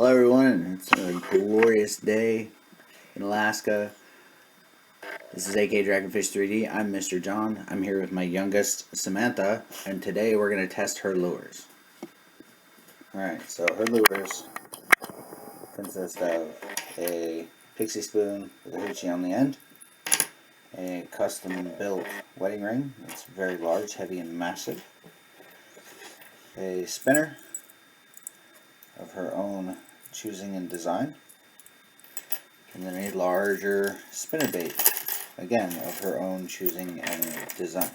Hello everyone, it's a glorious day in Alaska. This is AK Dragonfish 3D. I'm Mr. John. I'm here with my youngest, Samantha, and today we're going to test her lures. Alright, so her lures consist of a pixie spoon with a hoochie on the end, a custom built wedding ring, it's very large, heavy, and massive, a spinner of her own choosing and design, and then a larger spinnerbait, again of her own choosing and design.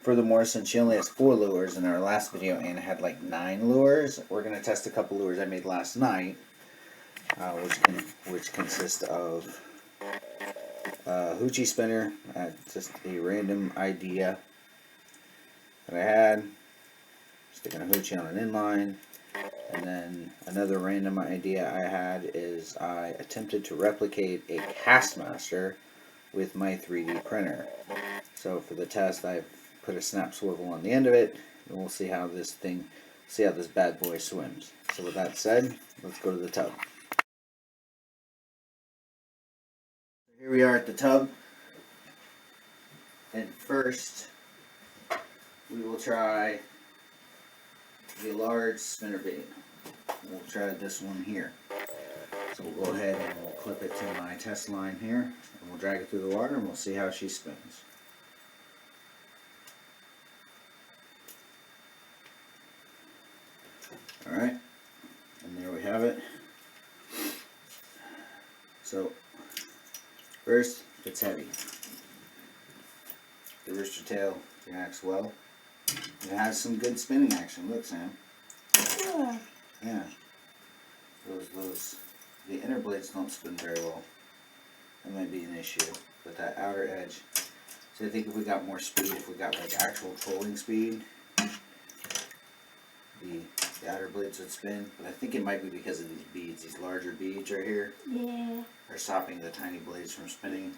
Furthermore, since she only has 4 lures, in our last video Anna had like 9 lures, we're going to test a couple lures I made last night, which consist of a hoochie spinner, just a random idea that I had, sticking a hoochie on an inline. And then another random idea I had is I attempted to replicate a Castmaster with my 3D printer. So for the test, I've put a snap swivel on the end of it, and we'll see how this bad boy swims. So with that said, let's go to the tub. Here we are at the tub, and first we will try the large spinnerbait. We'll try this one here. So we'll go ahead and we'll clip it to my test line here, and we'll drag it through the water, and we'll see how she spins. Alright, and there we have it. So, first, it's heavy. The rooster tail reacts well. It has some good spinning action. Look, Sam. Yeah. The inner blades don't spin very well. That might be an issue. But that outer edge. So I think if we got more speed, if we got like actual trolling speed, the outer blades would spin. But I think it might be because of these beads, these larger beads right here. Yeah. Are stopping the tiny blades from spinning.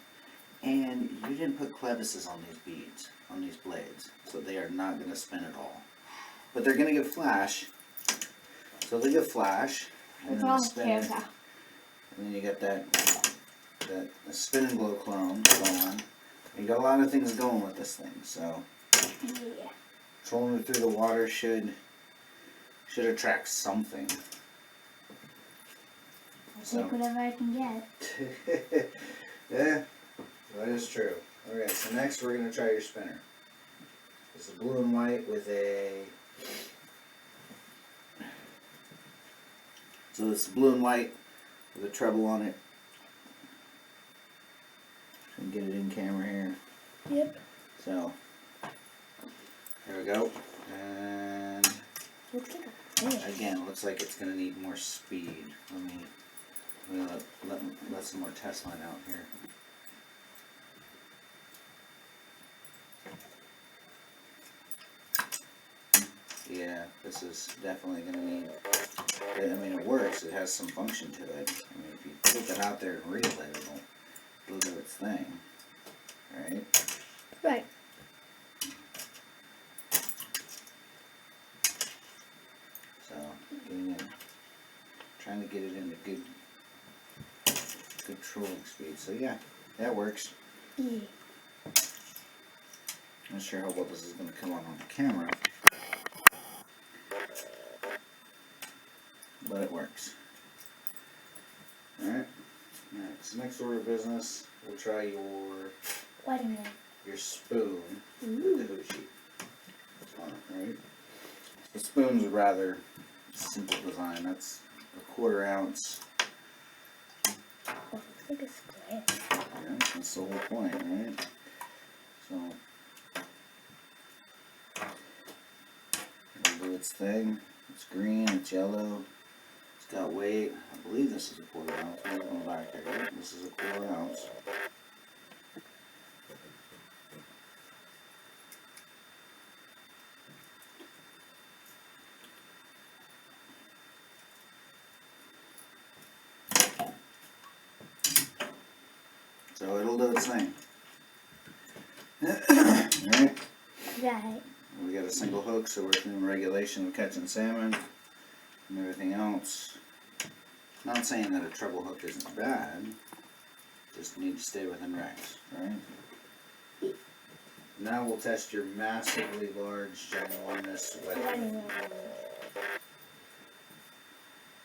And you didn't put clevises on these beads, on these blades. So they are not going to spin at all. But they're going to give flash. So they give flash. And then spin. And then you get that spin and glow clone going on. You got a lot of things going with this thing. So Yeah. trolling it through the water should attract something. I'll take whatever I can get. Yeah, that is true. Okay, so next we're going to try your spinner. It's a blue and white with a... So it's blue and white with a treble on it. Try and get it in camera here. Yep. So, here we go. And Looks like a fish. again, looks like it's going to need more speed. Let me let some more test line out here. Yeah, this is definitely going to need... I mean, it works. It has some function to it. I mean, if you put that out there and reel it, it'll do its thing. Right? Right. So, trying to get it into good trolling speed. So yeah, that works. Yeah. Not sure how well this is going to come on the camera, but it works. Alright, so next order of business, we'll try your spoon with the hoochie. Alright, the spoon's a rather simple design. That's a 1/4 ounce. Oh, looks like a square. Yeah, that's the whole point, right? So, it'll do its thing. It's green, it's yellow, it's got weight. I believe this is a 1/4 ounce. I'm going back here, right? This is a 1/4 ounce. So it'll do its thing. Alright? Right. We got a single hook, so we're doing regulation of catching salmon and everything else. Not saying that a treble hook isn't bad, just need to stay within regs, right? Now we'll test your massively large ginormous wedding ring.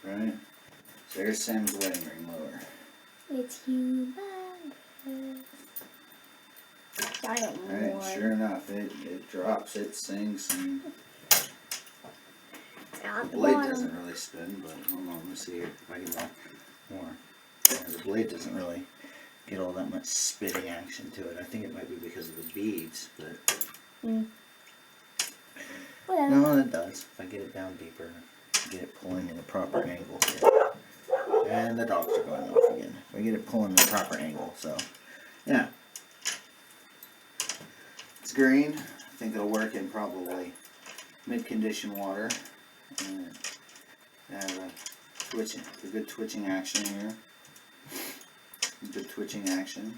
Right? So there's Sam's wedding ring lure. It's humongous. Giant Right, one. sure enough, it drops, it sinks, and At the the blade bottom. doesn't really spin, but hold on, let me see here if I can get more. Yeah, the blade doesn't really get all that much spitting action to it. I think it might be because of the beads, but Whatever. no, it does. If I get it down deeper, get it pulling in the proper angle here. And the dogs are going off again. If I get it pulling in the proper angle, so yeah. It's green. I think it'll work in probably mid-condition water. And it has a good twitching action here. Good twitching action.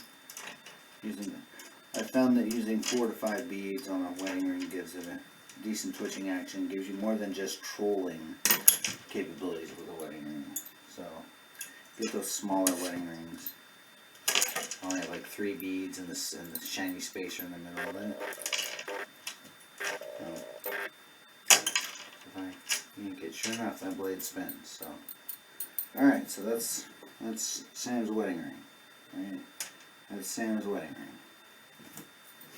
I found that using 4 to 5 beads on a wedding ring gives it a decent twitching action. Gives you more than just trolling capabilities with a wedding ring. So get those smaller wedding rings. Only have like 3 beads and the shiny spacer in the middle of it. If I yank it, sure enough, that blade spins. So, all right. So that's Sam's wedding ring. Right? That's Sam's wedding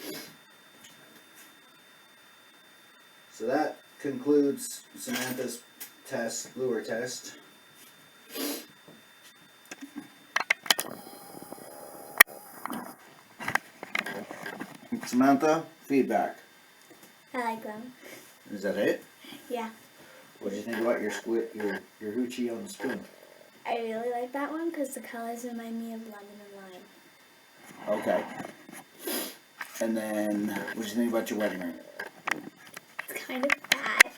ring. So that concludes Samantha's lure test. Samantha, feedback. I like them. Is that it? Yeah. What do you think about your hoochie on the spoon? I really like that one because the colors remind me of lemon and lime. Okay. And then, what do you think about your wedding ring? It's kind of fat.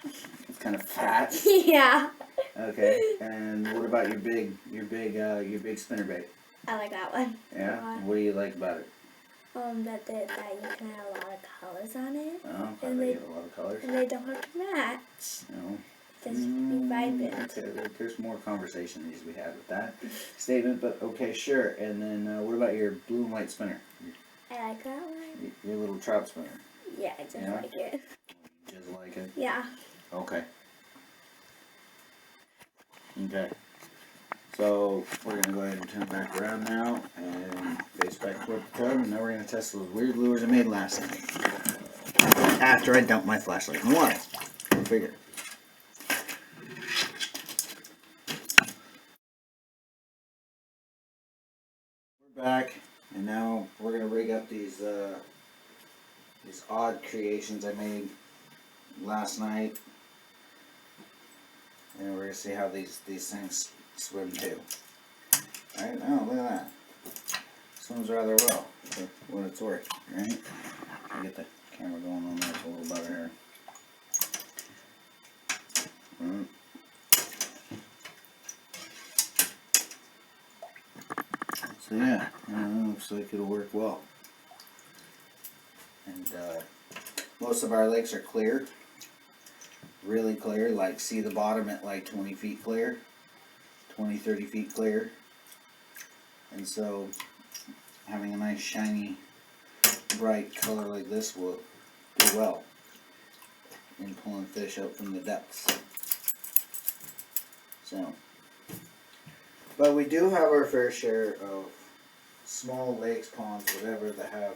It's kind of fat. Yeah. Okay. And what about your big spinner bait? I like that one. Yeah. What do you like about it? That you can have a lot of colors on it. Oh, And they they- have a lot of colors. And they don't have to match. No. Just be vibrant. Okay, there's more conversation needs to be had with that statement, but okay, sure. And then what about your blue and white spinner? I like that one. Your little trout spinner. Yeah, I just Yeah? like it. Just like it. Yeah. Okay. Okay. So we're gonna go ahead and turn back around now and face back toward the tub, and now we're gonna test those weird lures I made last night. After I dumped my flashlight in the water. Go figure. We're back, and now we're gonna rig up these odd creations I made last night. And we're gonna see how these things swim too. Alright, oh look at that. Swims rather well for what it's worth, right? I'll get the camera going on that a little better here. Right. So yeah, looks like it'll work well. And most of our lakes are clear. Really clear, like see the bottom at like 20 feet clear, 20, 30 feet clear. And so having a nice shiny bright color like this will do well in pulling fish out from the depths. So, but we do have our fair share of small lakes, ponds, whatever that have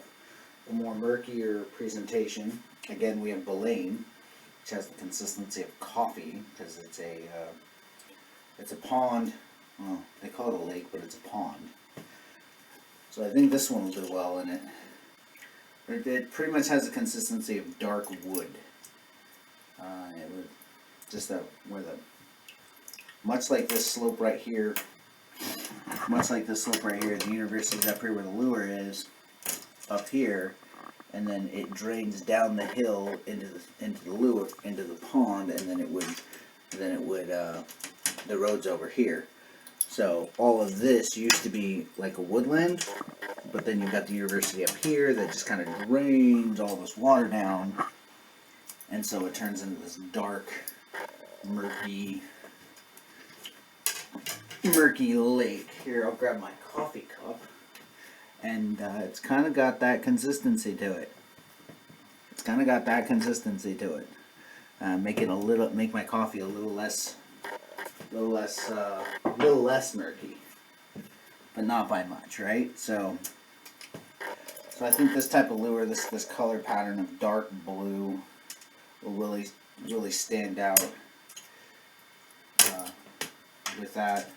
a more murkier presentation. Again, we have Baleine, which has the consistency of coffee because it's a pond. Well, they call it a lake, but it's a pond. So I think this one will do well in it. It pretty much has the consistency of dark wood. It would just much like this slope right here. Much like this slope right here, the university's up here where the lure is, up here. And then it drains down the hill into the lure, into the pond, and then it would the road's over here. So all of this used to be like a woodland, but then you've got the university up here that just kind of drains all this water down, and so it turns into this dark, murky murky lake. Here, I'll grab my coffee cup. And it's kind of got that consistency to it. Make my coffee a little less murky, but not by much, right? So I think this type of lure, this color pattern of dark blue, will really stand out with that.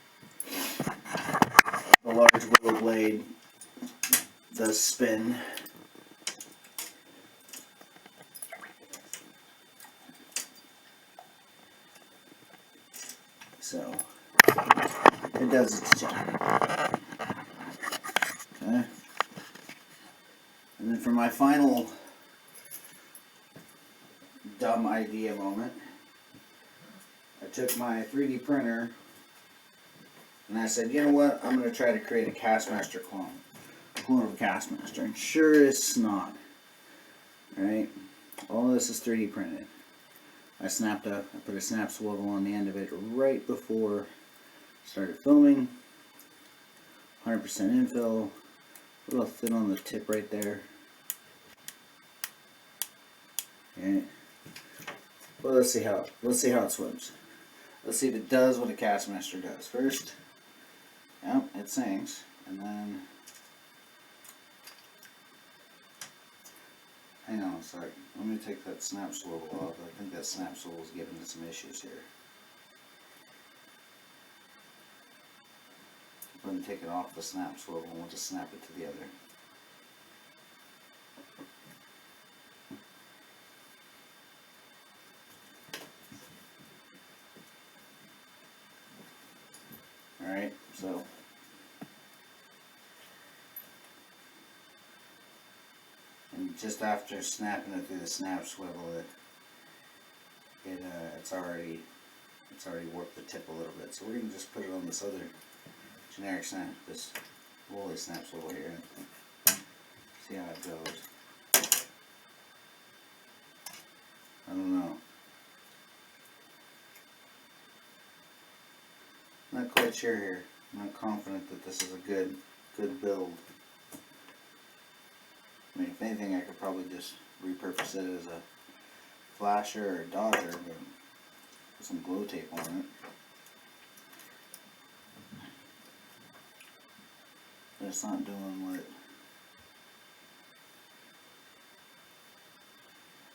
The large willow blade does spin. So it does its job. Okay. And then for my final dumb idea moment, I took my 3D printer and I said, you know what, I'm going to try to create a Castmaster clone of a Castmaster. And sure as snot, right? All of this is 3D printed. I put a snap swivel on the end of it right before I started filming. 100% infill, a little thin on the tip right there. Okay. Well, let's see how it swims. Let's see if it does what a Castmaster does. First, yep, it sinks, and then hang on a sec. Let me take that snap swivel off. I think that snap swivel is giving it some issues here. Let me take it off the snap swivel and we'll just snap it to the other. Alright, so and just after snapping it through the snap swivel, it's already warped the tip a little bit. So we're gonna just put it on this other generic this woolly snap swivel here and see how it goes. I don't know. Not quite sure here. I'm not confident that this is a good build. I mean, if anything, I could probably just repurpose it as a flasher or a dodger, but put some glow tape on it. But it's not doing what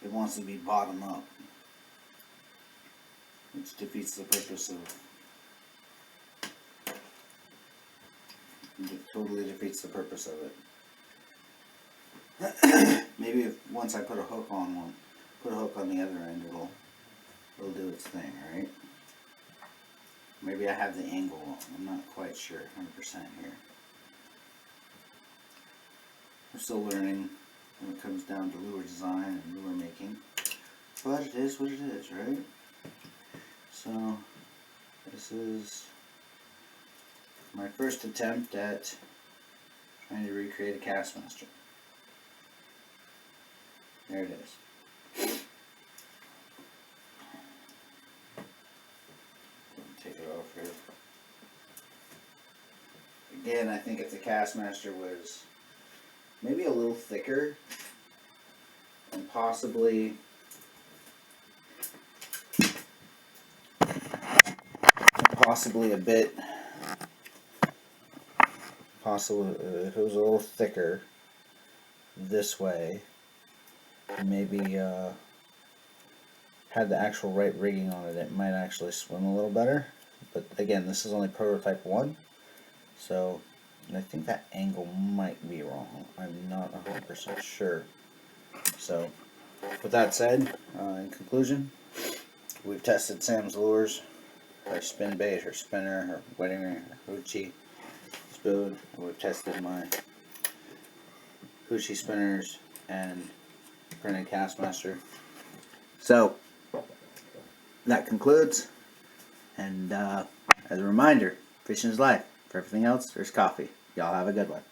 it wants to be bottom up, which defeats the purpose of. It totally defeats the purpose of it. Maybe if once I put a hook on the other end, it'll do its thing, right? Maybe I have the angle wrong. I'm not quite sure, 100% here. We're still learning when it comes down to lure design and lure making, but it is what it is, right? So this is my first attempt at trying to recreate a Castmaster. There it is. Take it off here. Again, I think if the Castmaster was maybe a little thicker and possibly a bit, if it was a little thicker this way, and maybe had the actual right rigging on it, it might actually swim a little better. But again, this is only prototype 1, so I think that angle might be wrong. I'm not 100% sure. So with that said, in conclusion, we've tested Sam's lures, her spin bait, her spinner, her wedding ring, her hoochie spoon. We've tested my hoochie spinners and printed Castmaster. So that concludes, and as a reminder, fishing is life. For everything else, there's coffee. Y'all have a good one.